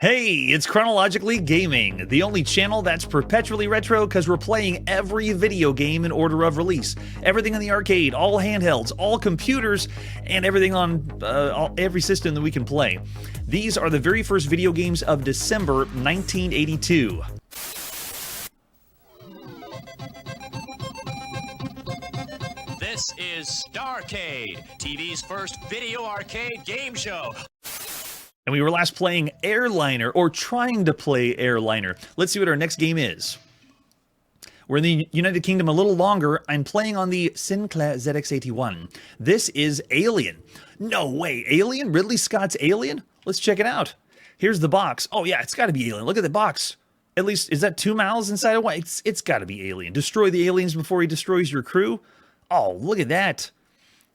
Hey, it's Chronologically Gaming, the only channel that's perpetually retro because we're playing every video game in order of release. Everything in the arcade, all handhelds, all computers, and everything on every system that we can play. These are the very first video games of December 1982. This is Starcade, TV's first video arcade game show. And we were last playing Airliner, or trying to play Airliner. Let's see what our next game is. We're in the United Kingdom a little longer. I'm playing on the Sinclair ZX81. This is Alien. No way, Alien? Ridley Scott's Alien? Let's check it out. Here's the box. Oh yeah, it's gotta be Alien. Look at the box. At least, is that 2 mouths inside of one? It's gotta be Alien. Destroy the aliens before he destroys your crew? Oh, look at that.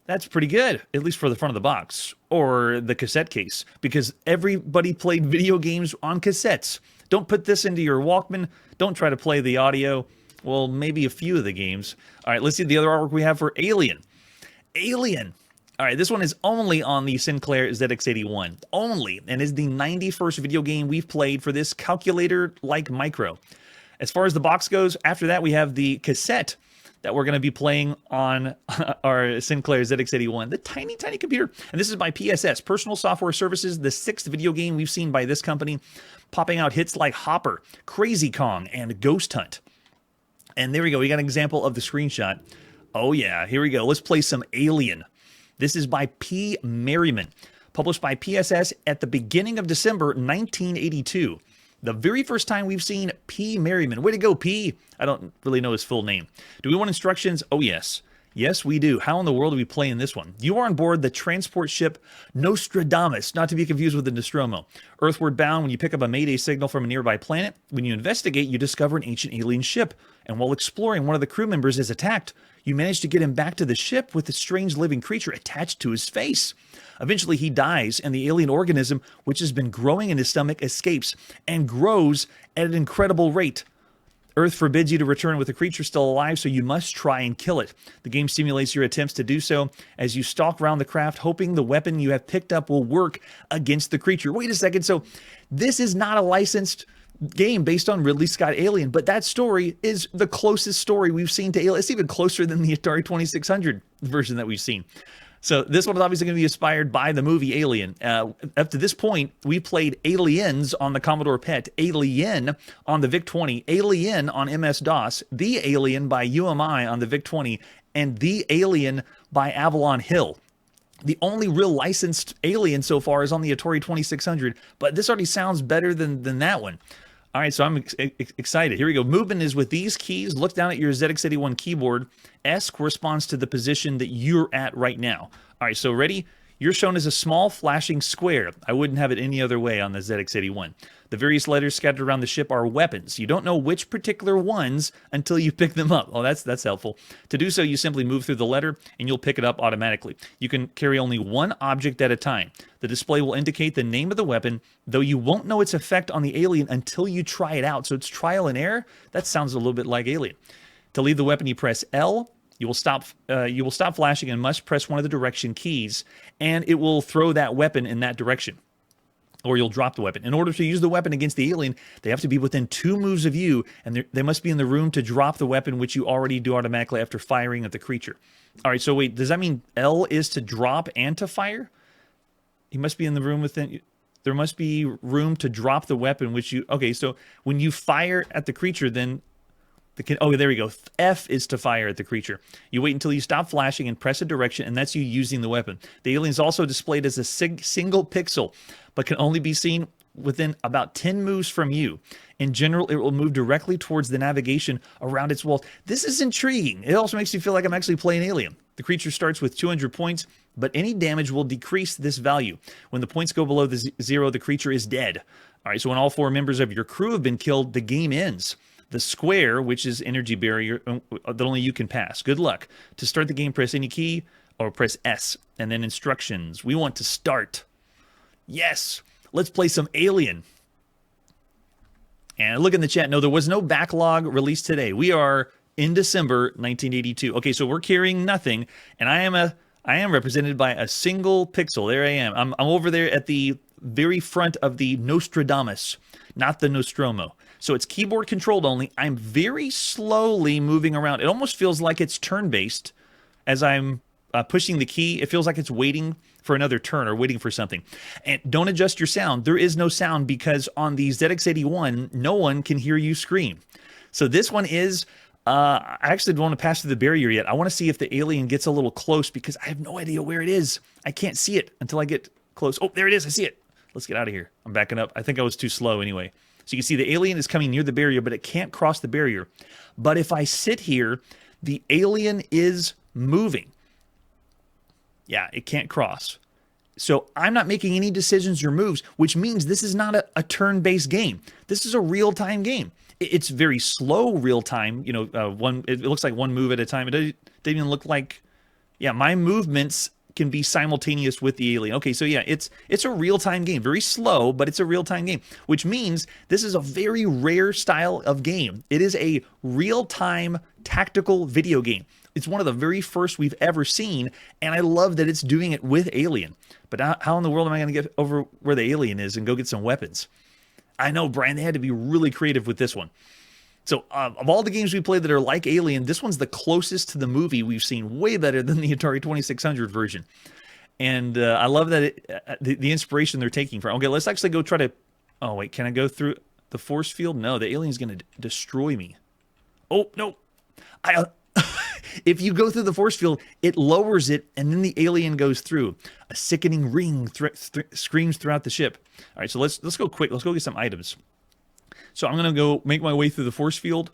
That's pretty good, at least for the front of the box, or the cassette case, because everybody played video games on cassettes. Don't put this into your Walkman. Don't try to play the audio. Well, maybe a few of the games. All right, let's see the other artwork we have for Alien. Alien. All right, this one is only on the Sinclair ZX81. Only, and is the 91st video game we've played for this calculator-like micro. As far as the box goes, after that we have the cassette that we're going to be playing on our Sinclair ZX81, the tiny, tiny computer. And this is by PSS, Personal Software Services, the 6th video game we've seen by this company, popping out hits like Hopper, Crazy Kong, and Ghost Hunt. And there we go. We got an example of the screenshot. Oh, yeah. Here we go. Let's play some Alien. This is by P. Merriman, published by PSS at the beginning of December 1982. The very first time we've seen P. Merriman. Way to go, P. I don't really know his full name. Do we want instructions? Oh, yes. Yes, we do. How in the world do we play in this one? You are on board the transport ship Nostradamus, not to be confused with the Nostromo. Earthward bound when you pick up a mayday signal from a nearby planet. When you investigate, you discover an ancient alien ship. And while exploring, one of the crew members is attacked. You manage to get him back to the ship with a strange living creature attached to his face. Eventually, he dies, and the alien organism, which has been growing in his stomach, escapes and grows at an incredible rate. Earth forbids you to return with the creature still alive, so you must try and kill it. The game stimulates your attempts to do so as you stalk around the craft, hoping the weapon you have picked up will work against the creature. Wait a second, so this is not a licensed game based on Ridley Scott Alien, but that story is the closest story we've seen to Alien. It's even closer than the Atari 2600 version that we've seen. So this one is obviously going to be inspired by the movie Alien. Up to this point, we played Aliens on the Commodore PET, Alien on the VIC-20, Alien on MS-DOS, The Alien by UMI on the VIC-20, and The Alien by Avalon Hill. The only real licensed Alien so far is on the Atari 2600, but this already sounds better than that one. All right, so I'm excited. Here we go. Movement is with these keys. Look down at your ZX81 keyboard. S corresponds to the position that you're at right now. All right, so ready? You're shown as a small flashing square. I wouldn't have it any other way on the ZX81. The various letters scattered around the ship are weapons. You don't know which particular ones until you pick them up. Oh, that's helpful. To do so, you simply move through the letter, and you'll pick it up automatically. You can carry only one object at a time. The display will indicate the name of the weapon, though you won't know its effect on the alien until you try it out. So it's trial and error. That sounds a little bit like Alien. To leave the weapon, you press L. You will stop flashing and must press one of the direction keys, and it will throw that weapon in that direction, or you'll drop the weapon. In order to use the weapon against the alien, they have to be within 2 moves of you, and they must be in the room to drop the weapon, which you already do automatically after firing at the creature. All right, so wait, does that mean L is to drop and to fire? He must be in the room within... There must be room to drop the weapon, which you... Okay, so when you fire at the creature, then... Oh, there we go. F is to fire at the creature. You wait until you stop flashing and press a direction, and that's you using the weapon. The alien is also displayed as a single pixel, but can only be seen within about 10 moves from you. In general, it will move directly towards the navigation around its walls. This is intriguing. It also makes me feel like I'm actually playing Alien. The creature starts with 200 points, but any damage will decrease this value. When the points go below the 0, the creature is dead. All right, so when all 4 members of your crew have been killed, the game ends. The square, which is energy barrier that only you can pass. Good luck. To start the game, press any key or press S, and then instructions. We want to start. Yes, let's play some Alien. And look in the chat. No, there was no backlog released today. We are in December 1982. Okay, so we're carrying nothing, and I am represented by a single pixel. There I am. I'm over there at the very front of the Nostradamus, not the Nostromo. So it's keyboard controlled only. I'm very slowly moving around. It almost feels like it's turn-based as I'm pushing the key. It feels like it's waiting for another turn or waiting for something. And don't adjust your sound. There is no sound because on the ZX81, no one can hear you scream. So this one is... I actually don't want to pass through the barrier yet. I want to see if the alien gets a little close because I have no idea where it is. I can't see it until I get close. Oh, there it is. I see it. Let's get out of here. I'm backing up. I think I was too slow anyway. So you can see the alien is coming near the barrier, but it can't cross the barrier. But if I sit here, the alien is moving. Yeah, it can't cross. So I'm not making any decisions or moves, which means this is not a turn-based game. This is a real-time game. It's very slow real-time. You know, it looks like one move at a time. It doesn't even look like... Yeah, my movements can be simultaneous with the alien. Okay, so yeah, it's a real-time game. Very slow, but it's a real-time game, which means this is a very rare style of game. It is a real-time tactical video game. It's one of the very first we've ever seen, and I love that it's doing it with Alien. But how in the world am I going to get over where the alien is and go get some weapons? I know, Brian, they had to be really creative with this one. So of all the games we played that are like Alien, this one's the closest to the movie we've seen, way better than the Atari 2600 version. And I love that the inspiration they're taking from. Okay, let's actually go try to... Oh, wait, can I go through the force field? No, the alien's going to destroy me. Oh, no. If you go through the force field, it lowers it, and then the alien goes through. A sickening ring screams throughout the ship. All right, so let's go quick. Let's go get some items. So I'm going to go make my way through the force field.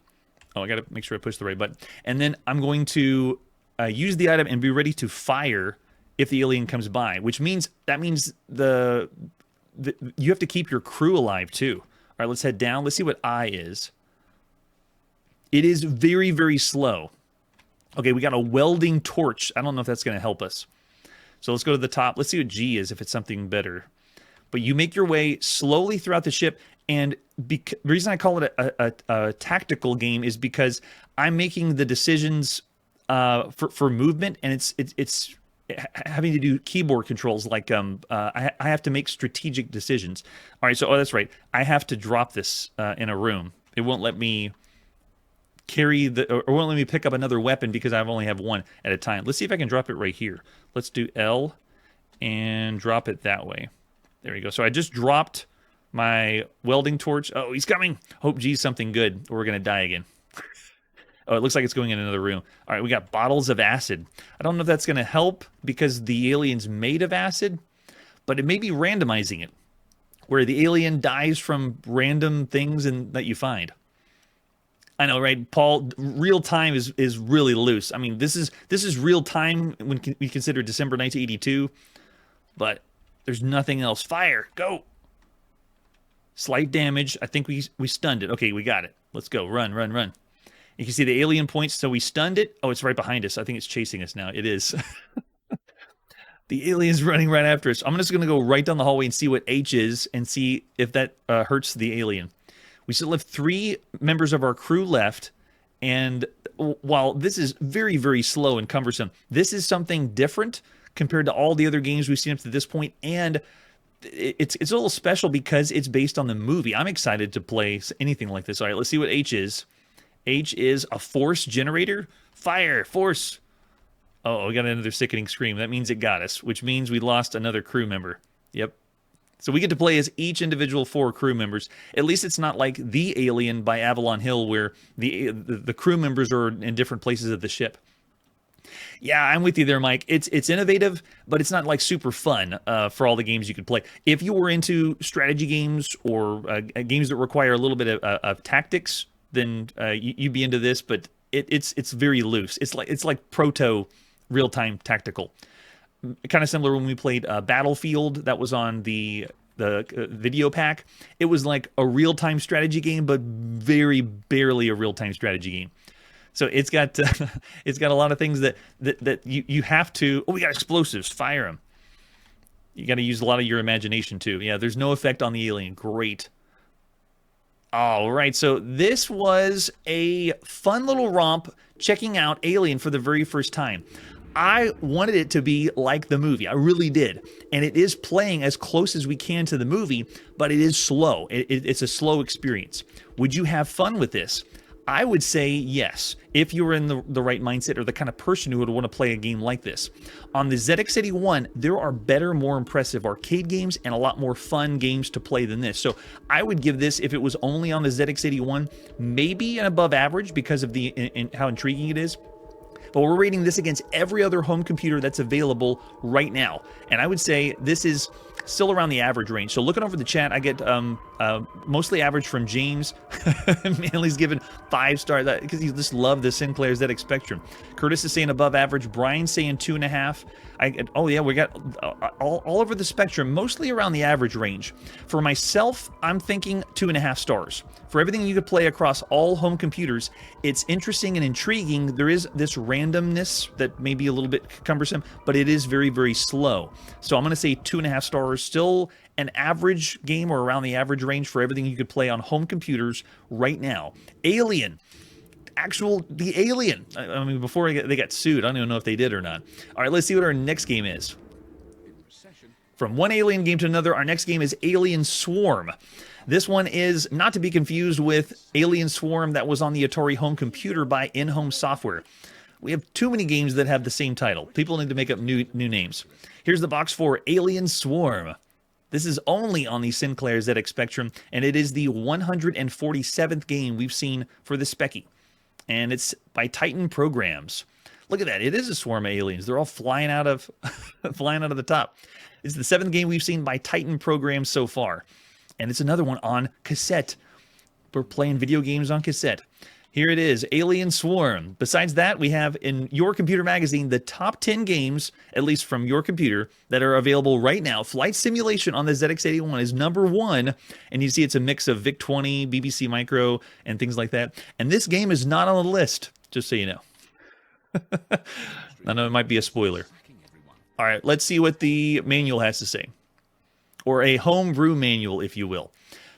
Oh, I got to make sure I push the right button. And then I'm going to use the item and be ready to fire if the alien comes by, which means you have to keep your crew alive too. All right, let's head down. Let's see what I is. It is very, very slow. Okay, we got a welding torch. I don't know if that's going to help us. So let's go to the top. Let's see what G is, if it's something better. But you make your way slowly throughout the ship, and the reason I call it a tactical game is because I'm making the decisions for movement, and it's having to do keyboard controls. Like I have to make strategic decisions. All right, so that's right. I have to drop this in a room. It won't let me or won't let me pick up another weapon because I only have one at a time. Let's see if I can drop it right here. Let's do L and drop it that way. There we go. So I just dropped my welding torch. Oh, he's coming. Hope G's something good or we're going to die again. Oh, it looks like it's going in another room. All right, we got bottles of acid. I don't know if that's going to help because the alien's made of acid, but it may be randomizing it, where the alien dies from random things that you find. I know, right, Paul? Real time is really loose. I mean, this is real time when we consider December 1982, but there's nothing else. Fire, go. Slight damage. I think we stunned it. Okay, we got it. Let's go. Run, run, run. You can see the alien points, so we stunned it. Oh, it's right behind us. I think it's chasing us now. It is. The alien's running right after us. I'm just going to go right down the hallway and see what H is and see if that hurts the alien. We still have 3 members of our crew left, and while this is very, very slow and cumbersome, this is something different compared to all the other games we've seen up to this point, and it's a little special because it's based on the movie. I'm excited to play anything like this. All right, let's see what H is. H is a force generator. Fire, force. Oh, we got another sickening scream. That means it got us, which means we lost another crew member. Yep. So we get to play as each individual 4 crew members. At least it's not like The Alien by Avalon Hill, where the crew members are in different places of the ship. Yeah, I'm with you there, Mike. It's innovative, but it's not like super fun for all the games you could play. If you were into strategy games or games that require a little bit of tactics, then you'd be into this. But it's very loose. It's like proto real-time tactical. Kind of similar when we played Battlefield. That was on the video pack. It was like a real-time strategy game, but very barely a real-time strategy game. So it's got a lot of things that you have to. Oh, we got explosives. Fire them. You got to use a lot of your imagination too. Yeah, there's no effect on the alien. Great. All right, so this was a fun little romp checking out Alien for the very first time. I wanted it to be like the movie. I really did. And it is playing as close as we can to the movie, but it is slow. It's a slow experience. Would you have fun with this? I would say yes, if you were in the right mindset or the kind of person who would want to play a game like this. On the ZX81, there are better, more impressive arcade games and a lot more fun games to play than this. So I would give this, if it was only on the ZX81, maybe an above average because of how intriguing it is. But we're rating this against every other home computer that's available right now. And I would say this is still around the average range. So looking over the chat, I get mostly average from James. Manley's given 5 stars because he just loved the Sinclair ZX Spectrum. Curtis is saying above average. Brian's saying 2.5. Oh yeah, we got all over the spectrum, mostly around the average range. For myself, I'm thinking 2.5 stars. For everything you could play across all home computers, it's interesting and intriguing. There is this randomness that may be a little bit cumbersome, but it is very, very slow. So I'm going to say 2.5 stars. Still an average game or around the average range for everything you could play on home computers right now. Alien. The Alien. I mean, before they got sued, I don't even know if they did or not. All right, let's see what our next game is. From one Alien game to another, our next game is Alien Swarm. This one is not to be confused with Alien Swarm that was on the Atari home computer by In-Home Software. We have too many games that have the same title. People need to make up new names. Here's the box for Alien Swarm. This is only on the Sinclair ZX Spectrum, and it is the 147th game we've seen for the Specky. And it's by Titan Programs. Look at that. It is a swarm of aliens. They're all flying out of the top. It's the 7th game we've seen by Titan Programs so far. And it's another one on cassette. We're playing video games on cassette. Here it is, Alien Swarm. Besides that, we have in Your Computer Magazine the top 10 games, at least from your computer, that are available right now. Flight Simulation on the ZX81 is number 1, and you see it's a mix of VIC-20, BBC Micro, and things like that. And this game is not on the list, just so you know. I know it might be a spoiler. All right, let's see what the manual has to say. Or a homebrew manual, if you will.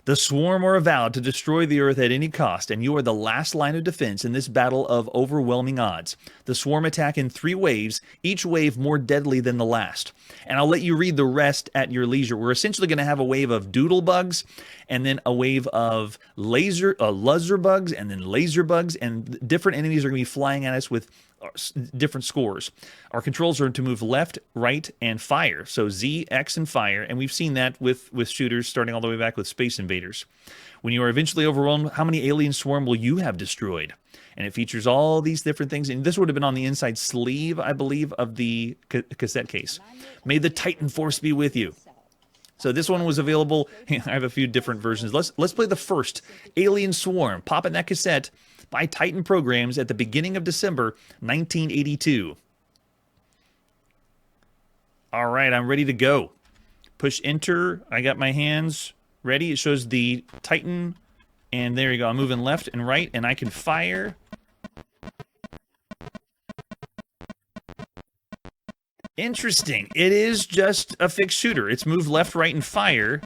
The swarm are avowed to destroy the Earth at any cost, and you are the last line of defense in this battle of overwhelming odds. The swarm attack in 3 waves, each wave more deadly than the last. And I'll let you read the rest at your leisure. We're essentially going to have a wave of doodle bugs, and then a wave of luzzer bugs, and then laser bugs, and different enemies are going to be flying at us with different scores. Our controls are to move left, right, and fire. So Z, X, and fire. And we've seen that with shooters starting all the way back with Space Invaders. When you are eventually overwhelmed, how many alien swarm will you have destroyed? And it features all these different things. And this would have been on the inside sleeve, I believe, of the cassette case. May the Titan Force be with you. So this one was available. I have a few different versions. Let's play the first, Alien Swarm. Pop in that cassette by Titan Programs at the beginning of December 1982. All right, I'm ready to go. Push enter. I got my hands ready. It shows the Titan, and there you go. I'm moving left and right, and I can fire. Interesting. It is just a fixed shooter. It's move left, right, and fire.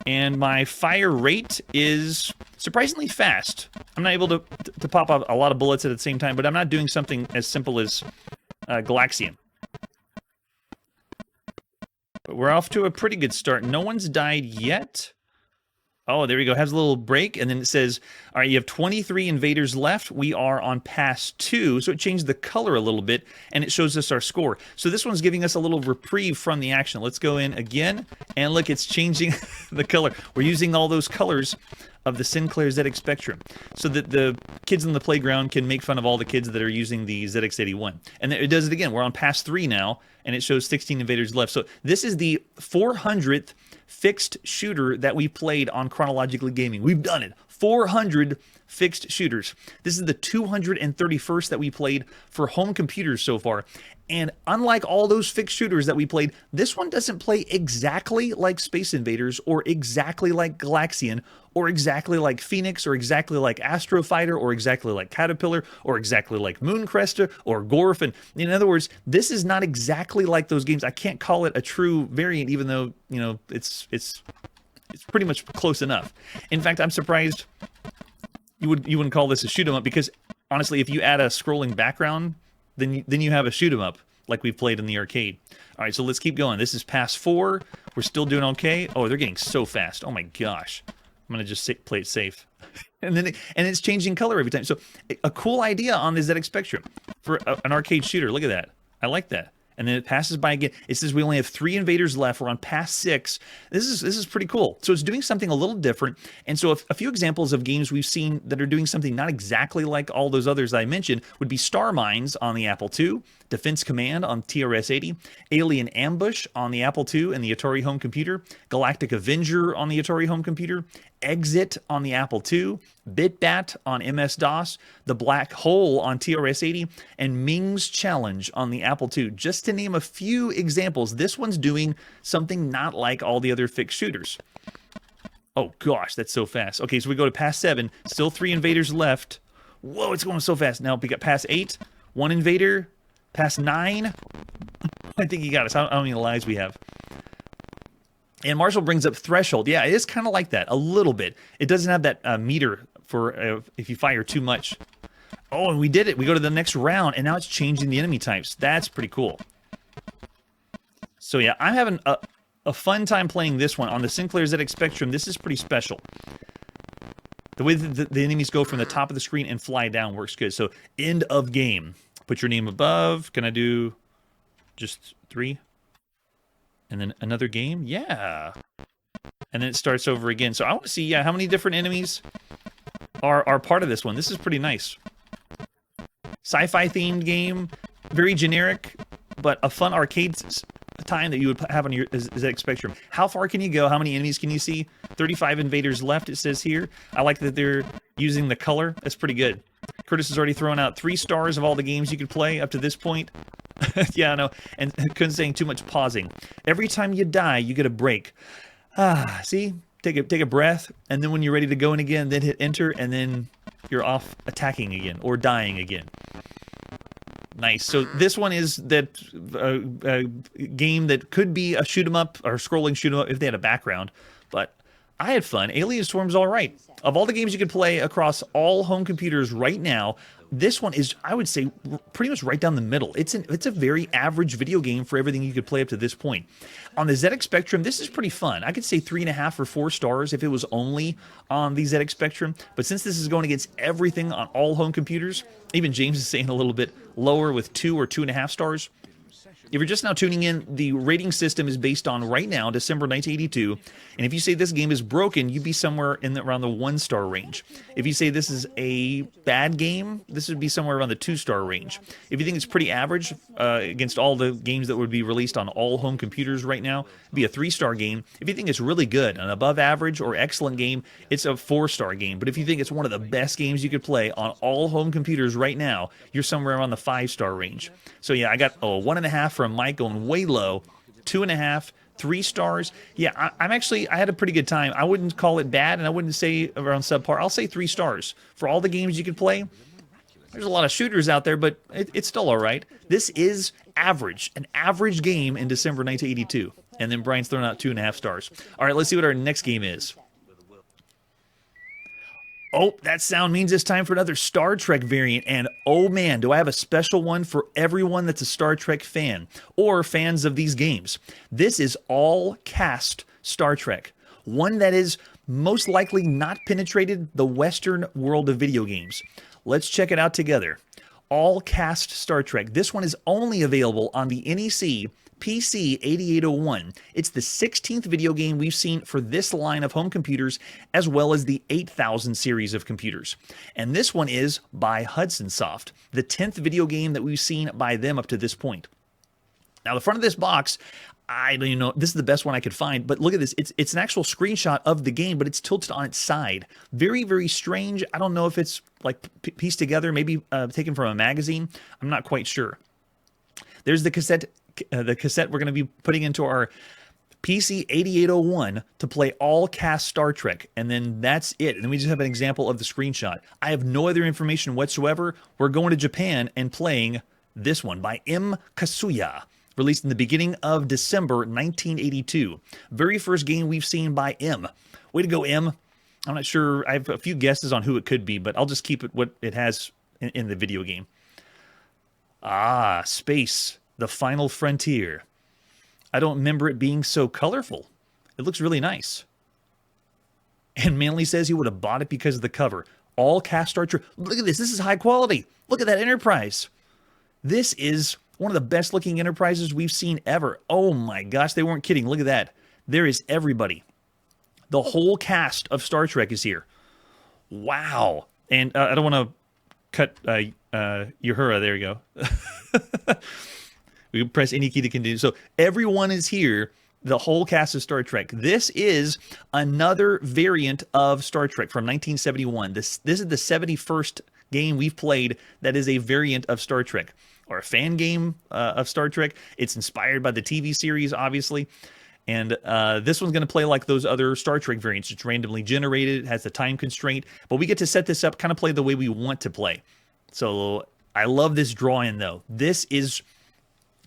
And my fire rate is surprisingly fast. I'm not able to pop up a lot of bullets at the same time, but I'm not doing something as simple as Galaxian. But we're off to a pretty good start. No one's died yet. Oh, there we go. It has a little break, and then it says, all right, you have 23 invaders left. We are on pass 2, so it changed the color a little bit, and it shows us our score. So this one's giving us a little reprieve from the action. Let's go in again, and look, it's changing the color. We're using all those colors of the Sinclair ZX Spectrum so that the kids in the playground can make fun of all the kids that are using the ZX81. And it does it again. We're on pass 3 now, and it shows 16 invaders left. So this is the 400th fixed shooter that we played on Chronologically Gaming. We've done it. 400 fixed shooters. This is the 231st that we played for home computers so far. And unlike all those fixed shooters that we played, this one doesn't play exactly like Space Invaders or exactly like Galaxian or exactly like Phoenix or exactly like Astro Fighter or exactly like Caterpillar or exactly like Mooncrester or Gorf. In other words, this is not exactly like those games. I can't call it a true variant, even though, you know, it's pretty much close enough. In fact, I'm surprised you wouldn't call this a shoot 'em up, because honestly, if you add a scrolling background, then you have a shoot 'em up. like we've played in the arcade. All right, so let's keep going. This is pass 4. We're still doing okay. Oh, they're getting so fast. Oh my gosh. I'm gonna just play it safe. And then it's changing color every time. So a cool idea on the ZX Spectrum for an arcade shooter. Look at that. I like that. And then it passes by again. It says we only have 3 invaders left. We're on pass 6. This is pretty cool. So it's doing something a little different. And so a few examples of games we've seen that are doing something not exactly like all those others I mentioned would be Star Mines on the Apple II, Defense Command on TRS-80, Alien Ambush on the Apple II and the Atari home computer, Galactic Avenger on the Atari home computer, Exit on the Apple II, BitBat on MS-DOS, The Black Hole on TRS-80, and Ming's Challenge on the Apple II. Just to name a few examples, this one's doing something not like all the other fixed shooters. Oh gosh, that's so fast. Okay, so we go to pass 7, still 3 invaders left. Whoa, it's going so fast. Now we got pass 8, 1 invader, pass 9. I think he got us. I don't know how many lives we have. And Marshall brings up Threshold. Yeah, it is kind of like that, a little bit. It doesn't have that meter for if you fire too much. Oh, and we did it. We go to the next round, and now it's changing the enemy types. That's pretty cool. So yeah, I'm having a fun time playing this one. On the Sinclair ZX Spectrum, this is pretty special. The way that the enemies go from the top of the screen and fly down works good. So, end of game. Put your name above. Can I do just 3? And then another game? Yeah. And then it starts over again. So I want to see, yeah, how many different enemies are part of this one. This is pretty nice. Sci-fi themed game. Very generic, but a fun arcade time that you would have on your ZX Spectrum. How far can you go? How many enemies can you see? 35 invaders left, it says here. I like that they're using the color. That's pretty good. Curtis has already thrown out 3 stars of all the games you could play up to this point. Yeah, I know. And couldn't saying too much pausing. Every time you die, you get a break. See? Take a breath, and then when you're ready to go in again, then hit enter, and then you're off attacking again or dying again. Nice. So this one is that game that could be a shoot 'em up or scrolling shoot 'em up if they had a background, but I had fun. Alien Storm's all right. Of all the games you could play across all home computers right now, this one is, I would say, pretty much right down the middle. It's a very average video game for everything you could play up to this point. On the ZX Spectrum, this is pretty fun. I could say 3.5 or 4 stars if it was only on the ZX Spectrum. But since this is going against everything on all home computers, even James is saying a little bit lower with 2 or 2.5 stars. If you're just now tuning in, the rating system is based on right now, December 1982. And if you say this game is broken, you'd be somewhere around the 1-star range. If you say this is a bad game, this would be somewhere around the 2-star range. If you think it's pretty average against all the games that would be released on all home computers right now, it'd be a 3-star game. If you think it's really good, an above average or excellent game, it's a 4-star game. But if you think it's one of the best games you could play on all home computers right now, you're somewhere around the 5-star range. So yeah, I got a 1.5 from Mike, going way low, 2.5, 3 stars. Yeah, I had a pretty good time. I wouldn't call it bad, and I wouldn't say around subpar. I'll say 3 stars for all the games you could play. There's a lot of shooters out there, but it's still all right. This is average, an average game in December 1982. And then Brian's thrown out 2.5 stars. All right, let's see what our next game is. Oh, that sound means it's time for another Star Trek variant, and oh man, do I have a special one for everyone that's a Star Trek fan, or fans of these games. This is all-cast Star Trek, one that is most likely not penetrated the Western world of video games. Let's check it out together. All-cast Star Trek. This one is only available on the NEC PC 8801. It's the 16th video game we've seen for this line of home computers, as well as the 8000 series of computers. And this one is by Hudson Soft, the 10th video game that we've seen by them up to this point. Now, the front of this box, I don't even know, this is the best one I could find, but look at this. It's an actual screenshot of the game, but it's tilted on its side. Very, very strange. I don't know if it's like pieced together, maybe taken from a magazine. I'm not quite sure. There's the cassette we're going to be putting into our PC 8801 to play all-cast Star Trek, and then that's it. And then we just have an example of the screenshot. I have no other information whatsoever. We're going to Japan and playing this one by M. Kasuya, released in the beginning of December 1982. Very first game we've seen by M. Way to go, M. I'm not sure. I have a few guesses on who it could be, but I'll just keep it what it has in the video game. Ah, space. The Final Frontier. I don't remember it being so colorful. It looks really nice. And Manly says he would have bought it because of the cover. All cast Star Trek. Look at this. This is high quality. Look at that Enterprise. This is one of the best looking Enterprises we've seen ever. Oh my gosh, they weren't kidding. Look at that. There is everybody. The whole cast of Star Trek is here. Wow. And I don't want to cut Uhura. There you go. We can press any key to continue. So everyone is here. The whole cast of Star Trek. This is another variant of Star Trek from 1971. This is the 71st game we've played that is a variant of Star Trek, or a fan game of Star Trek. It's inspired by the TV series, obviously. And this one's going to play like those other Star Trek variants. It's randomly generated, it has the time constraint, but we get to set this up, kind of play the way we want to play. So I love this drawing, though. This is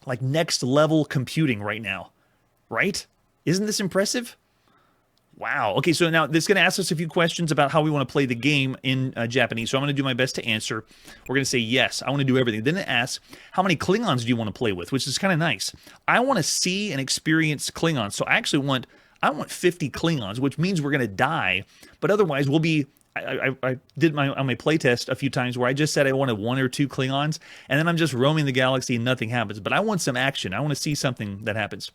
like next level computing right now, right? Isn't this impressive? Wow. Okay, so now this is going to ask us a few questions about how we want to play the game in Japanese. So I'm going to do my best to answer. We're going to say yes, I want to do everything. Then it asks, how many Klingons do you want to play with? Which is kind of nice. I want to see and experience Klingons. So I actually want 50 Klingons, which means we're going to die. But otherwise, we'll be... I did on my playtest a few times where I just said I wanted 1 or 2 Klingons, and then I'm just roaming the galaxy and nothing happens. But I want some action. I want to see something that happens.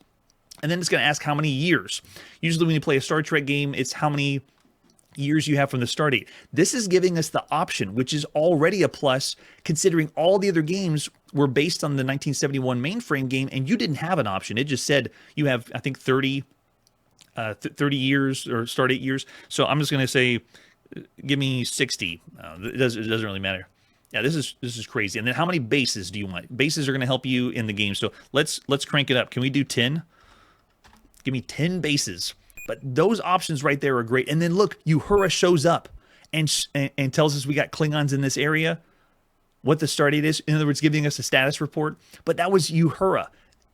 And then it's going to ask how many years. Usually when you play a Star Trek game, it's how many years you have from the start date. This is giving us the option, which is already a plus, considering all the other games were based on the 1971 mainframe game, and you didn't have an option. It just said you have, I think, 30 years or start date years. So I'm just going to say, give me 60. It doesn't really matter. Yeah, this is crazy. And then how many bases do you want? Bases are going to help you in the game. So let's crank it up. Can we do 10? Give me 10 bases. But those options right there are great. And then look, Uhura shows up and tells us we got Klingons in this area, what the start date is. In other words, giving us a status report. But that was Uhura,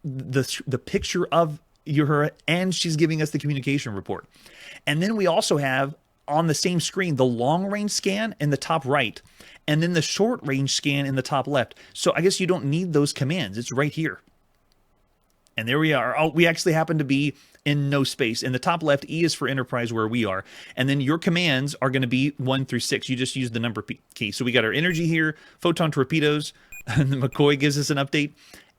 the picture of Uhura, and she's giving us the communication report. And then we also have on the same screen the long range scan in the top right, and then the short range scan in the top left. So I guess you don't need those commands. It's right here. And there we are. Oh, we actually happen to be in no space. In the top left, E is for Enterprise, where we are. And then your commands are going to be 1 through 6. You just use the number key. So we got our energy here, photon torpedoes, and then McCoy gives us an update,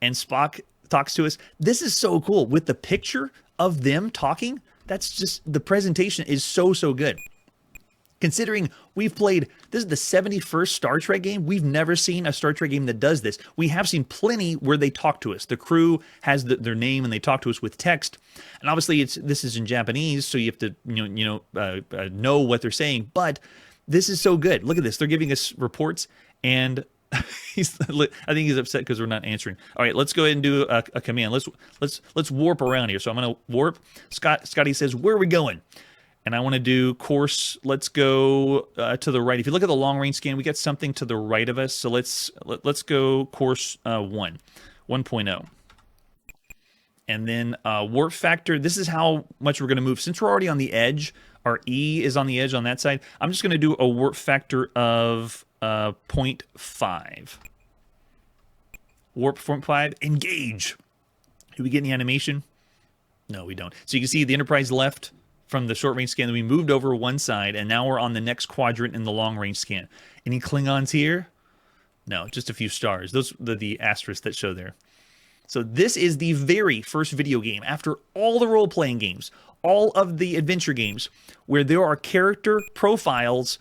and Spock talks to us. This is so cool. With the picture of them talking, that's just, the presentation is so good. Considering we've played, this is the 71st Star Trek game, we've never seen a Star Trek game that does this. We have seen plenty where they talk to us. The crew has their name and they talk to us with text. And obviously this is in Japanese, so you have to know what they're saying. But this is so good. Look at this. They're giving us reports, and I think he's upset because we're not answering. All right, let's go ahead and do a command. Let's warp around here. So I'm going to warp. Scotty says, where are we going? And I want to do course. Let's go to the right. If you look at the long range scan, we got something to the right of us. So let's go course 1.0. And then warp factor. This is how much we're going to move. Since we're already on the edge, our E is on the edge on that side. I'm just going to do a warp factor of 0.5. Warp 0.5. Engage. Do we get any animation? No, we don't. So you can see the Enterprise left from the short range scan, we moved over one side, and now we're on the next quadrant in the long range scan. Any Klingons here? No, just a few stars. Those are the asterisks that show there. So this is the very first video game, after all the role-playing games, all of the adventure games, where there are character profiles,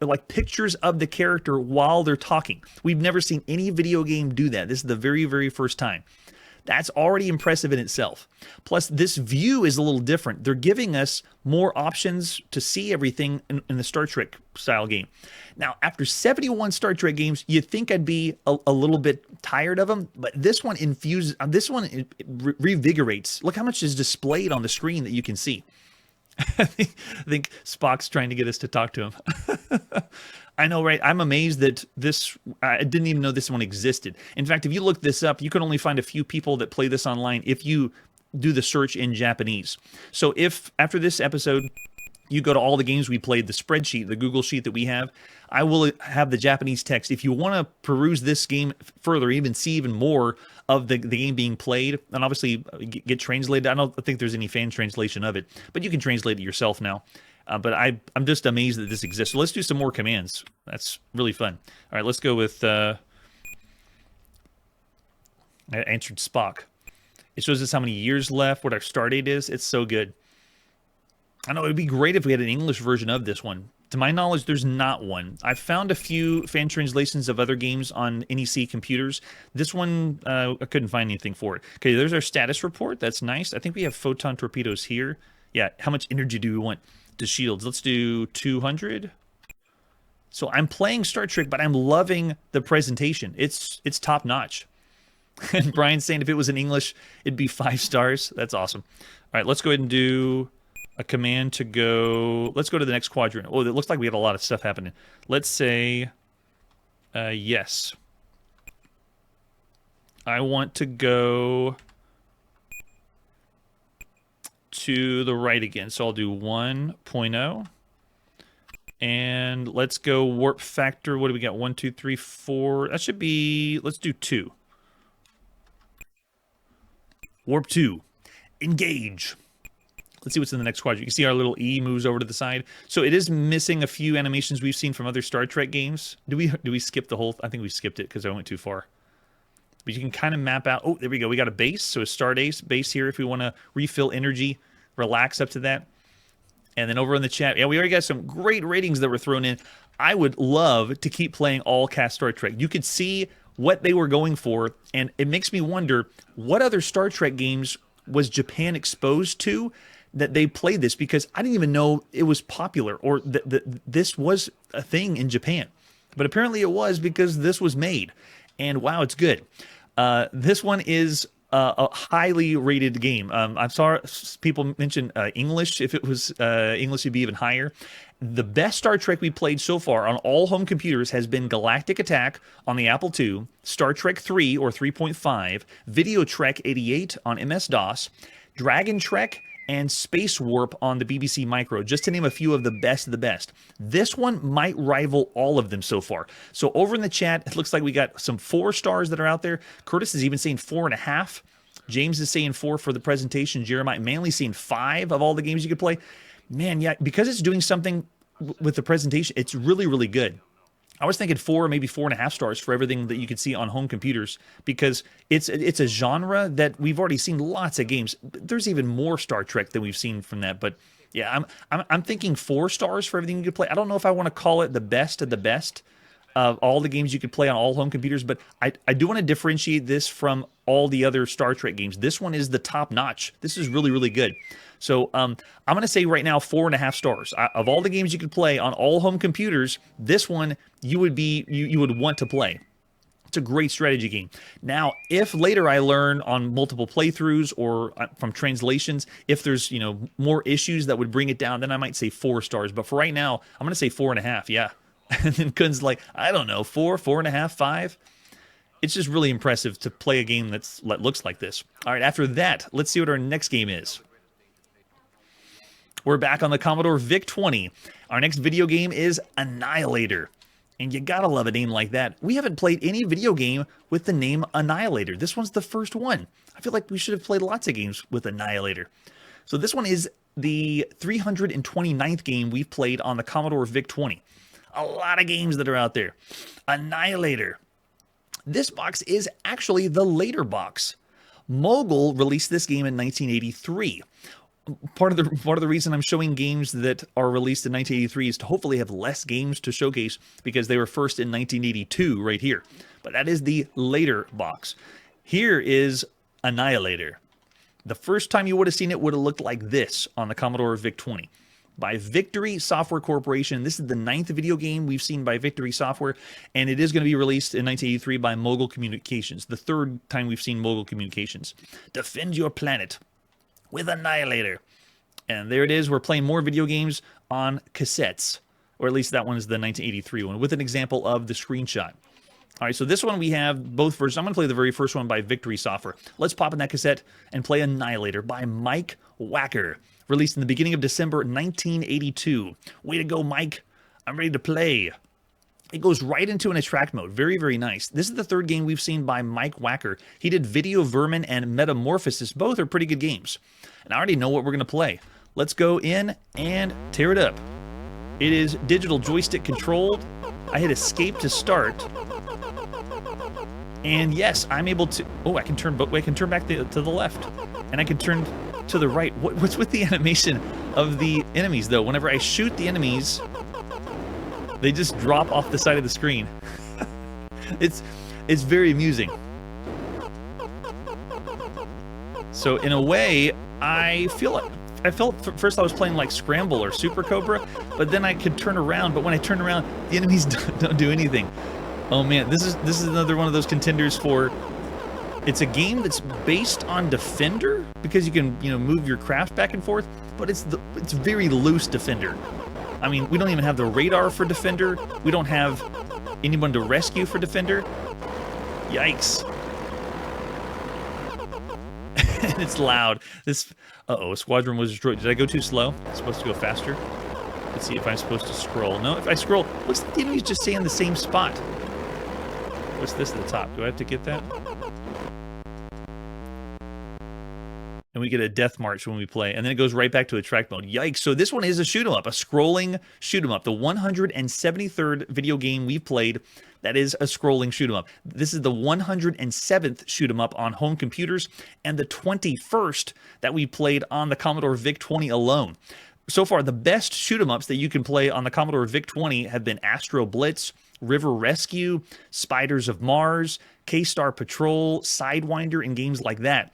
like pictures of the character while they're talking. We've never seen any video game do that. This is the very first time. That's already impressive in itself. Plus, this view is a little different. They're giving us more options to see everything in the Star Trek style game. Now, after 71 Star Trek games, you'd think I'd be a little bit tired of them, but this one infuses, it revigorates. Look how much is displayed on the screen that you can see. I think Spock's trying to get us to talk to him. I know, right? I'm amazed that I didn't even know this one existed. In fact, if you look this up, you can only find a few people that play this online if you do the search in Japanese. So if, after this episode, you go to all the games we played, the spreadsheet, the Google sheet that we have, I will have the Japanese text. If you want to peruse this game further, even see even more of the game being played, and obviously get translated. I don't think there's any fan translation of it, but you can translate it yourself now. But I'm just amazed that this exists. So let's do some more commands. That's really fun. All right, let's go with... I answered Spock. It shows us how many years left, what our start date is. It's so good. I know it would be great if we had an English version of this one. To my knowledge, there's not one. I've found a few fan translations of other games on NEC computers. This one, I couldn't find anything for it. Okay, there's our status report. That's nice. I think we have photon torpedoes here. Yeah, how much energy do we want to shields? Let's do 200. So I'm playing Star Trek, but I'm loving the presentation. It's top notch. And Brian's saying if it was in English, it'd be 5 stars. That's awesome. All right, let's go ahead and do a command to go. Let's go to the next quadrant. Oh, it looks like we have a lot of stuff happening. Let's say yes. I want to go to the right again. So I'll do 1.0. And let's go warp factor. What do we got? 1, 2, 3, 4. That should be, let's do 2. Warp 2. Engage. Let's see what's in the next quadrant. You can see our little E moves over to the side. So it is missing a few animations we've seen from other Star Trek games. Do we skip the whole... I think we skipped it because I went too far. But you can kind of map out... Oh, there we go. We got a base. So a star base here if we want to refill energy. Relax up to that. And then over in the chat... Yeah, we already got some great ratings that were thrown in. I would love to keep playing all cast Star Trek. You could see what they were going for. And it makes me wonder, what other Star Trek games was Japan exposed to that they played this? Because I didn't even know it was popular or that this was a thing in Japan. But apparently it was because this was made. And wow, it's good. This one is a highly rated game. I saw people mention English. If it was English, it'd be even higher. The best Star Trek we played so far on all home computers has been Galactic Attack on the Apple II, Star Trek 3 or 3.5, Video Trek 88 on MS-DOS, Dragon Trek, and Space Warp on the BBC Micro, just to name a few of the best of the best. This one might rival all of them so far. So over in the chat, it looks like we got some 4 stars that are out there. Curtis is even saying 4.5. James is saying 4 for the presentation. Jeremiah Manley saying 5 of all the games you could play. Man, yeah, because it's doing something with the presentation, it's really, really good. I was thinking 4, maybe 4.5 stars for everything that you could see on home computers, because it's a genre that we've already seen lots of games. There's even more Star Trek than we've seen from that, but yeah, I'm thinking 4 stars for everything you could play. I don't know if I want to call it the best of the best of all the games you could play on all home computers, but I do want to differentiate this from all the other Star Trek games. This one is the top notch. This is really, really good. So I'm going to say right now 4.5 stars. Of all the games you could play on all home computers, this one you would want to play. It's a great strategy game. Now, if later I learn on multiple playthroughs or from translations, if there's more issues that would bring it down, then I might say 4 stars. But for right now, I'm going to say 4.5. Yeah. And then Kun's like, I don't know, 4, 4.5, 5. It's just really impressive to play a game that looks like this. All right, after that, let's see what our next game is. We're back on the Commodore VIC-20. Our next video game is Annihilator. And you gotta love a name like that. We haven't played any video game with the name Annihilator. This one's the first one. I feel like we should have played lots of games with Annihilator. So this one is the 329th game we've played on the Commodore VIC-20. A lot of games that are out there. Annihilator. This box is actually the later box. Mogul released this game in 1983. Part of the reason I'm showing games that are released in 1983 is to hopefully have less games to showcase, because they were first in 1982 right here. But that is the later box. Here is Annihilator. The first time you would have seen it would have looked like this on the Commodore VIC-20. By Victory Software Corporation. This is the 9th video game we've seen by Victory Software, and it is going to be released in 1983 by Mogul Communications, the 3rd time we've seen Mogul Communications. Defend your planet with Annihilator. And there it is. We're playing more video games on cassettes, or at least that one is the 1983 one, with an example of the screenshot. All right, so this one we have both versions. I'm going to play the very first one by Victory Software. Let's pop in that cassette and play Annihilator by Mike Wacker. released in the beginning of December 1982. Way to go, Mike. I'm ready to play. It goes right into an attract mode. Very, very nice. This is the third game we've seen by Mike Wacker. He did Video Vermin and Metamorphosis. Both are pretty good games. And I already know what we're going to play. Let's go in and tear it up. It is digital joystick controlled. I hit escape to start. And yes, I'm able to... Oh, I can turn back to the left. And I can turn to the right. What's with the animation of the enemies, though? Whenever I shoot the enemies, they just drop off the side of the screen. It's very amusing. So in a way, I felt first I was playing like Scramble or Super Cobra, but then I could turn around. But when I turn around, the enemies don't do anything. Oh man, this is another one of those contenders for. It's a game that's based on Defender because you can move your craft back and forth, but it's very loose Defender. I mean, we don't even have the radar for Defender. We don't have anyone to rescue for Defender. Yikes. And it's loud. Uh-oh, a squadron was destroyed. Did I go too slow? I'm supposed to go faster. Let's see if I'm supposed to scroll. No, if I scroll, looks like the enemies just stay in the same spot. What's this at the top? Do I have to get that? And we get a death march when we play, and then it goes right back to attract mode. Yikes. So this one is a shoot 'em up, a scrolling shoot 'em up. The 173rd video game we've played that is a scrolling shoot 'em up. This is the 107th shoot 'em up on home computers, and the 21st that we played on the Commodore VIC-20 alone. So far, the best shoot 'em ups that you can play on the Commodore VIC-20 have been Astro Blitz, River Rescue, Spiders of Mars, K-Star Patrol, Sidewinder, and games like that.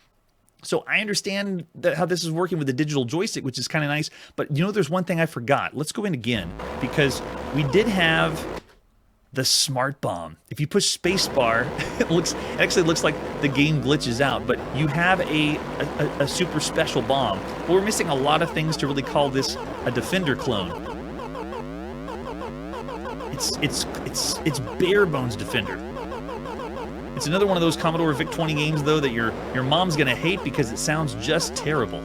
So I understand how this is working with the digital joystick, which is kind of nice. But there's one thing I forgot. Let's go in again, because we did have the smart bomb. If you push spacebar, it actually looks like the game glitches out. But you have a super special bomb. But we're missing a lot of things to really call this a Defender clone. It's bare bones Defender. It's another one of those Commodore VIC-20 games, though, that your mom's gonna hate because it sounds just terrible.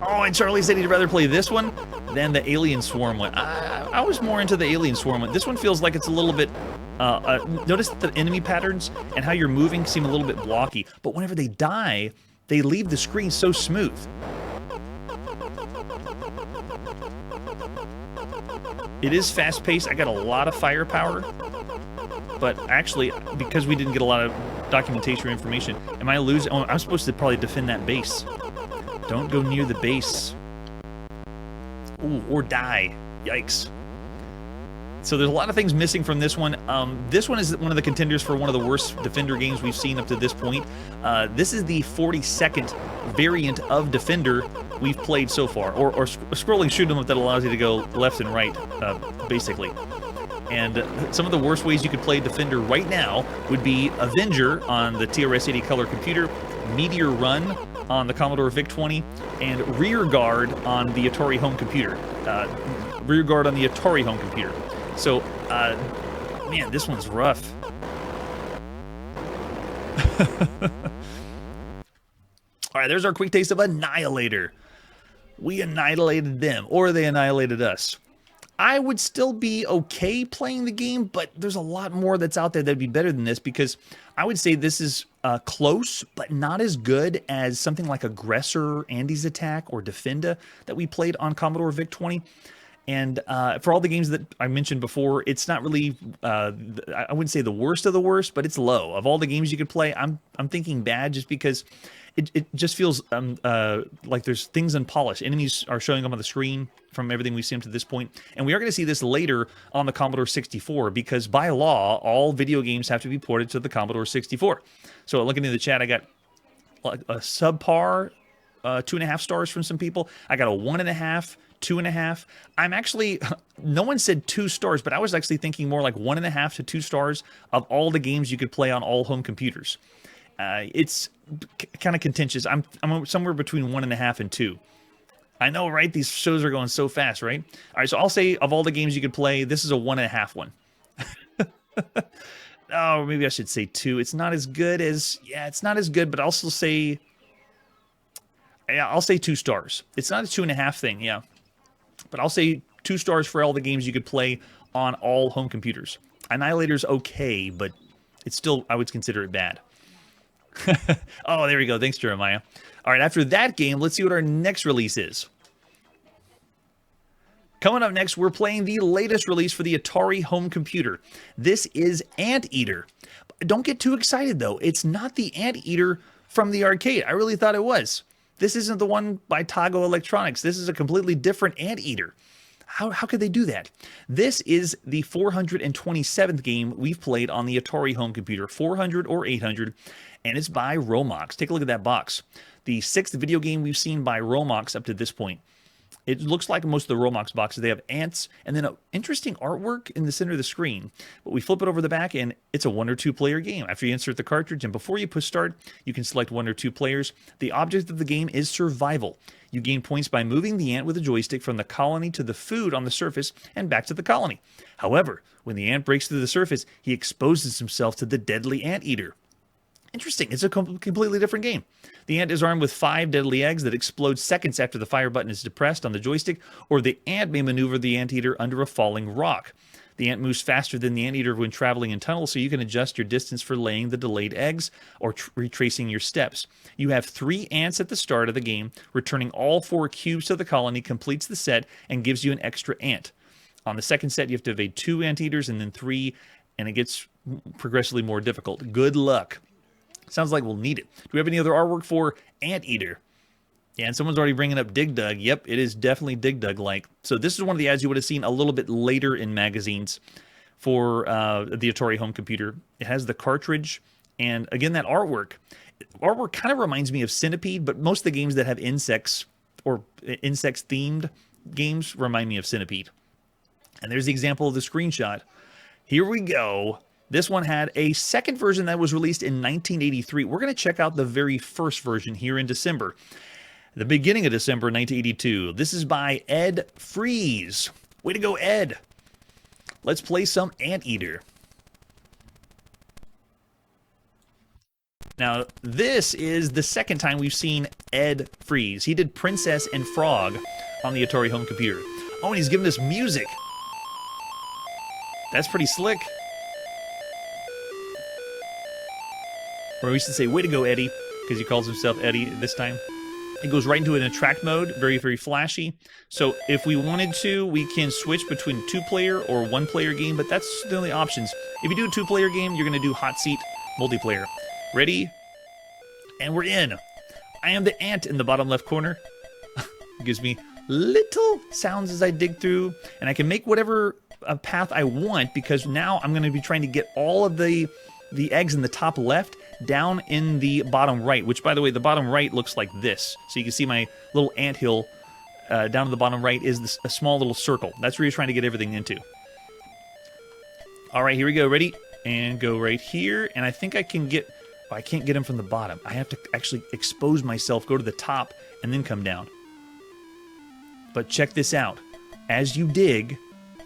Oh, and Charlie said he'd rather play this one than the Alien Swarm one. I was more into the Alien Swarm one. This one feels like it's a little bit... notice the enemy patterns and how you're moving seem a little bit blocky, but whenever they die, they leave the screen so smooth. It is fast-paced. I got a lot of firepower, but actually, because we didn't get a lot of documentation or information, am I losing? Oh, I'm supposed to probably defend that base. Don't go near the base. Ooh, or die. Yikes. So there's a lot of things missing from this one. This one is one of the contenders for one of the worst Defender games we've seen up to this point. This is the 42nd variant of Defender we've played so far, or a scrolling shoot 'em up that allows you to go left and right, basically. And some of the worst ways you could play Defender right now would be Avenger on the TRS-80 color computer, Meteor Run on the Commodore VIC-20, and Rear Guard on the Atari home computer. Rear Guard on the Atari home computer. So, man, this one's rough. All right, there's our quick taste of Annihilator. We annihilated them, or they annihilated us. I would still be okay playing the game, but there's a lot more that's out there that'd be better than this, because I would say this is close, but not as good as something like Aggressor, Andy's Attack, or Defenda that we played on Commodore VIC-20. And for all the games that I mentioned before, it's not really, I wouldn't say the worst of the worst, but it's low. Of all the games you could play, I'm thinking bad, just because it just feels like there's things unpolished. Enemies are showing up on the screen from everything we've seen up to this point. And we are going to see this later on the Commodore 64, because by law, all video games have to be ported to the Commodore 64. So looking in the chat, I got a subpar 2.5 stars from some people. I got a 1.5, 2.5. I'm actually, no one said 2 stars, but I was actually thinking more like 1.5 to 2 stars of all the games you could play on all home computers. It's kind of contentious. I'm somewhere between 1.5 and 2. I know, right? These shows are going so fast, right? All right, so I'll say of all the games you could play, this is a 1.5 one. Oh, maybe I should say 2. It's not as good as... Yeah, it's not as good, but I'll still say... Yeah, I'll say 2 stars. It's not a 2.5 thing, yeah. But I'll say 2 stars for all the games you could play on all home computers. Annihilator's okay, but it's still... I would consider it bad. Oh, there we go. Thanks, Jeremiah. All right, after that game, let's see what our next release is. Coming up next, we're playing the latest release for the Atari home computer. This is Anteater. Don't get too excited, though. It's not the Anteater from the arcade. I really thought it was. This isn't the one by Tago Electronics. This is a completely different Anteater. How could they do that? This is the 427th game we've played on the Atari home computer, 400 or 800, and it's by Romox. Take a look at that box. The 6th video game we've seen by Romox up to this point. It looks like most of the Romox boxes. They have ants and then an interesting artwork in the center of the screen. But we flip it over the back and it's a 1 or 2 player game. After you insert the cartridge and before you push start, you can select 1 or 2 players. The object of the game is survival. You gain points by moving the ant with a joystick from the colony to the food on the surface and back to the colony. However, when the ant breaks through the surface, he exposes himself to the deadly anteater. Interesting. It's a completely different game. The ant is armed with 5 deadly eggs that explode seconds after the fire button is depressed on the joystick, or the ant may maneuver the anteater under a falling rock. The ant moves faster than the anteater when traveling in tunnels, so you can adjust your distance for laying the delayed eggs or retracing your steps. You have 3 ants at the start of the game. Returning all 4 cubes to the colony completes the set and gives you an extra ant. On the second set, you have to evade 2 anteaters and then 3, and it gets progressively more difficult. Good luck. Sounds like we'll need it. Do we have any other artwork for Anteater? Yeah, and someone's already bringing up Dig Dug. Yep, it is definitely Dig Dug-like. So this is one of the ads you would have seen a little bit later in magazines for the Atari home computer. It has the cartridge, and again, that artwork. Artwork kind of reminds me of Centipede, but most of the games that have insects or insects-themed games remind me of Centipede. And there's the example of the screenshot. Here we go. This one had a second version that was released in 1983. We're going to check out the very first version here in December. The beginning of December 1982. This is by Ed Freeze. Way to go, Ed. Let's play some Anteater. Now, this is the second time we've seen Ed Freeze. He did Princess and Frog on the Atari home computer. Oh, and he's giving us music. That's pretty slick. Or we used to say, way to go, Eddie, because he calls himself Eddie this time. It goes right into an attract mode, very, very flashy. So if we wanted to, we can switch between 2-player or 1-player game, but that's the only options. If you do a 2-player game, you're going to do hot seat multiplayer. Ready? And we're in. I am the ant in the bottom left corner. It gives me little sounds as I dig through, and I can make whatever path I want because now I'm going to be trying to get all of the eggs in the top left down in the bottom right, which, by the way, the bottom right looks like this. So you can see my little anthill down in the bottom right is a small little circle. That's where you're trying to get everything into. All right, here we go. Ready? And go right here. And I think I can get... Oh, I can't get him from the bottom. I have to actually expose myself, go to the top, and then come down. But check this out. As you dig,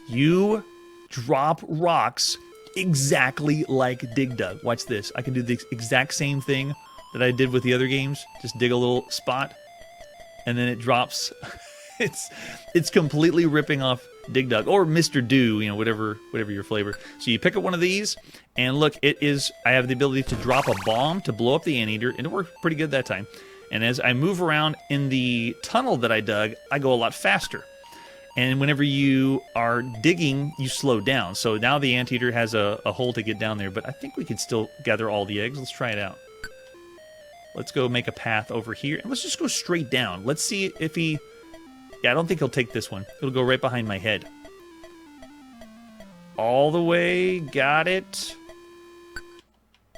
you drop rocks exactly like Dig Dug. Watch this. I can do the exact same thing that I did with the other games. Just dig a little spot, and then it drops. It's completely ripping off Dig Dug or Mr. Do, you know, whatever your flavor. So you pick up one of these, and look, I have the ability to drop a bomb to blow up the anteater, and it worked pretty good that time. And as I move around in the tunnel that I dug, I go a lot faster. And whenever you are digging, you slow down. So now the anteater has a hole to get down there, but I think we can still gather all the eggs. Let's try it out. Let's go make a path over here, and let's just go straight down. Let's see if he... Yeah, I don't think he'll take this one. It'll go right behind my head. All the way. Got it.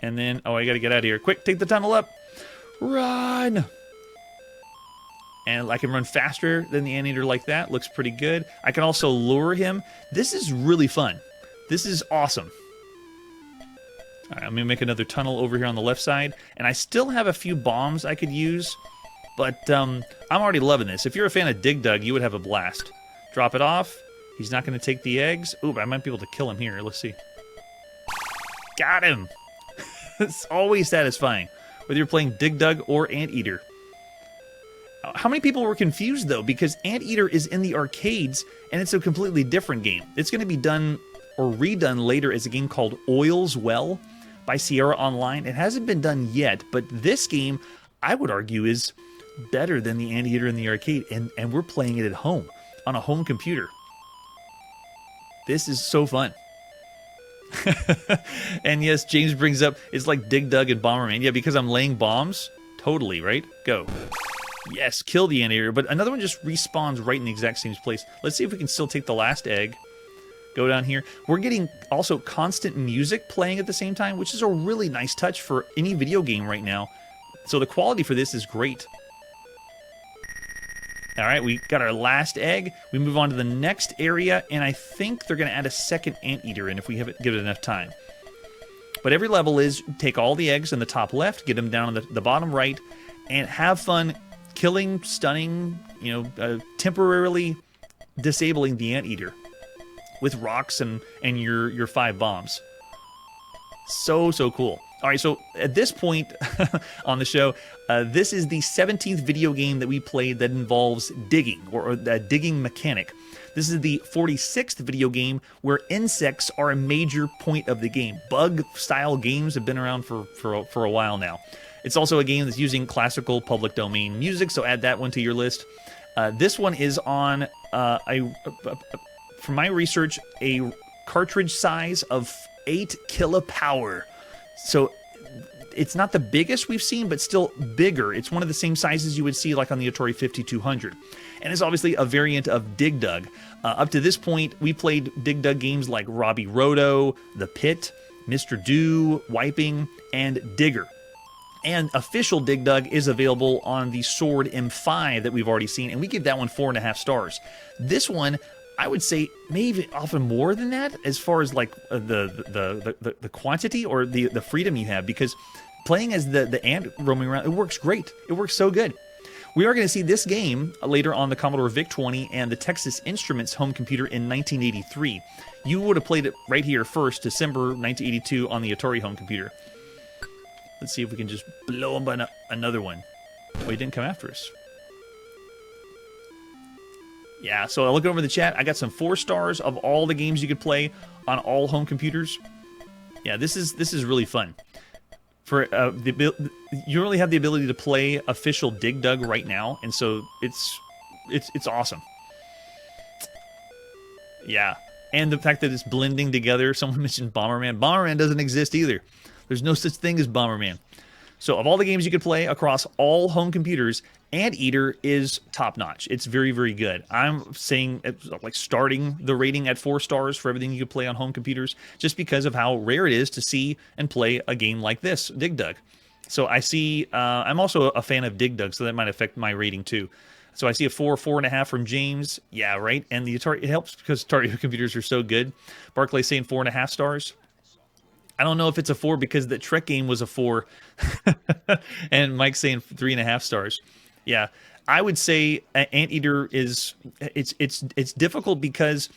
And then... Oh, I gotta get out of here. Quick, take the tunnel up. Run! And I can run faster than the anteater like that. Looks pretty good. I can also lure him. This is really fun. This is awesome. All right, I'm going to make another tunnel over here on the left side. And I still have a few bombs I could use. But I'm already loving this. If you're a fan of Dig Dug, you would have a blast. Drop it off. He's not going to take the eggs. Ooh, I might be able to kill him here. Let's see. Got him. It's always satisfying, whether you're playing Dig Dug or Anteater. How many people were confused, though? Because Anteater is in the arcades, and it's a completely different game. It's going to be done or redone later as a game called Oil's Well by Sierra Online. It hasn't been done yet, but this game, I would argue, is better than the Anteater in the arcade, and we're playing it at home, on a home computer. This is so fun. And yes, James brings up, it's like Dig Dug and Bomberman. Yeah, because I'm laying bombs? Totally, right? Go. Yes, kill the Anteater, but another one just respawns right in the exact same place. Let's see if we can still take the last egg. Go down here. We're getting also constant music playing at the same time, which is a really nice touch for any video game right now. So the quality for this is great. All right, we got our last egg. We move on to the next area, and I think they're going to add a second Anteater in if we give it enough time. But every level is take all the eggs in the top left, get them down in the bottom right, and have fun killing, stunning, temporarily disabling the Anteater with rocks and your 5 bombs. So cool. All right, so at this point on the show, this is the 17th video game that we played that involves digging, or a digging mechanic. This is the 46th video game where insects are a major point of the game. Bug-style games have been around for a while now. It's also a game that's using classical public domain music, so add that one to your list. This one is on, from my research, a cartridge size of 8 kilopower. So it's not the biggest we've seen, but still bigger. It's one of the same sizes you would see like on the Atari 5200. And it's obviously a variant of Dig Dug. Up to this point, we played Dig Dug games like Robbie Roto, The Pit, Mr. Do, Wiping, and Digger. And official Dig Dug is available on the Sword M5 that we've already seen, and we give that one 4.5 stars. This one, I would say maybe often more than that as far as like the quantity or the freedom you have, because playing as the ant roaming around, it works great. It works so good. We are going to see this game later on the Commodore VIC-20 and the Texas Instruments home computer in 1983. You would have played it right here first, December 1982 on the Atari home computer. Let's see if we can just blow him by another one. Oh, he didn't come after us. Yeah, so I look over the chat. I got some 4 stars of all the games you could play on all home computers. Yeah, this is really fun. For you really have the ability to play official Dig Dug right now, and so it's awesome. Yeah, and the fact that it's blending together. Someone mentioned Bomberman. Bomberman doesn't exist either. There's no such thing as Bomberman. So of all the games you could play across all home computers, Anteater is top-notch. It's very, very good. I'm saying like starting the rating at 4 stars for everything you could play on home computers, just because of how rare it is to see and play a game like this, Dig Dug. So I see, I'm also a fan of Dig Dug, so that might affect my rating too. So I see a 4.5 from James. Yeah, right. And the Atari, it helps because Atari computers are so good. Barclay saying 4.5 stars. I don't know if it's a 4 because the Trek game was a 4. And Mike's saying 3.5 stars. Yeah, I would say Anteater is it's difficult because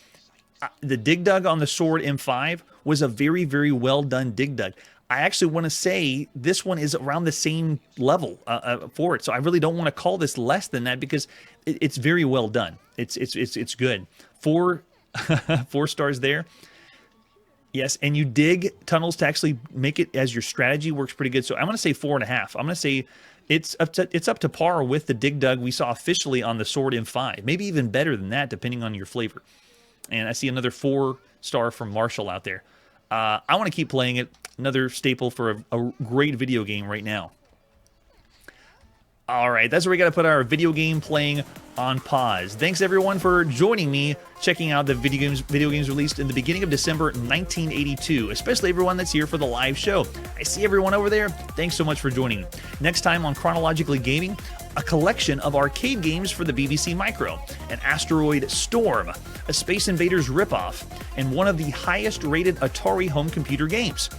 the Dig Dug on the Sword M5 was a very, very well done Dig Dug. I actually want to say this one is around the same level for it, so I really don't want to call this less than that because it's very well done. It's good. 4 stars there. Yes, and you dig tunnels to actually make it as your strategy works pretty good. So I'm going to say 4.5. I'm going to say it's up to par with the Dig Dug we saw officially on the Sword M5. Maybe even better than that, depending on your flavor. And I see another 4 star from Marshall out there. I want to keep playing it. Another staple for a great video game right now. All right, that's where we got to put our video game playing on pause. Thanks everyone for joining me, checking out the video games released in the beginning of December 1982, especially everyone that's here for the live show. I see everyone over there. Thanks so much for joining. Next time on Chronologically Gaming, a collection of arcade games for the BBC Micro, an Asteroid Storm, a Space Invaders ripoff, and one of the highest rated Atari home computer games.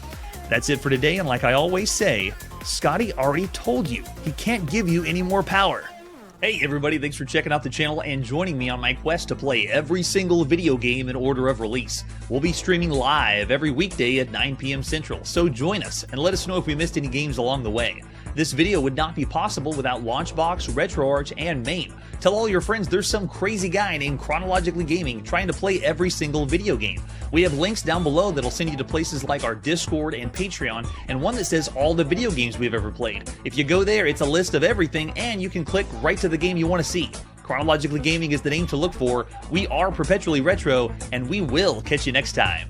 That's it for today, and like I always say, Scotty already told you he can't give you any more power. Hey everybody, thanks for checking out the channel and joining me on my quest to play every single video game in order of release. We'll be streaming live every weekday at 9 p.m. Central, so join us and let us know if we missed any games along the way. This video would not be possible without Launchbox, RetroArch, and MAME. Tell all your friends there's some crazy guy named Chronologically Gaming trying to play every single video game. We have links down below that'll send you to places like our Discord and Patreon, and one that says all the video games we've ever played. If you go there, it's a list of everything, and you can click right to the game you want to see. Chronologically Gaming is the name to look for. We are perpetually retro, and we will catch you next time.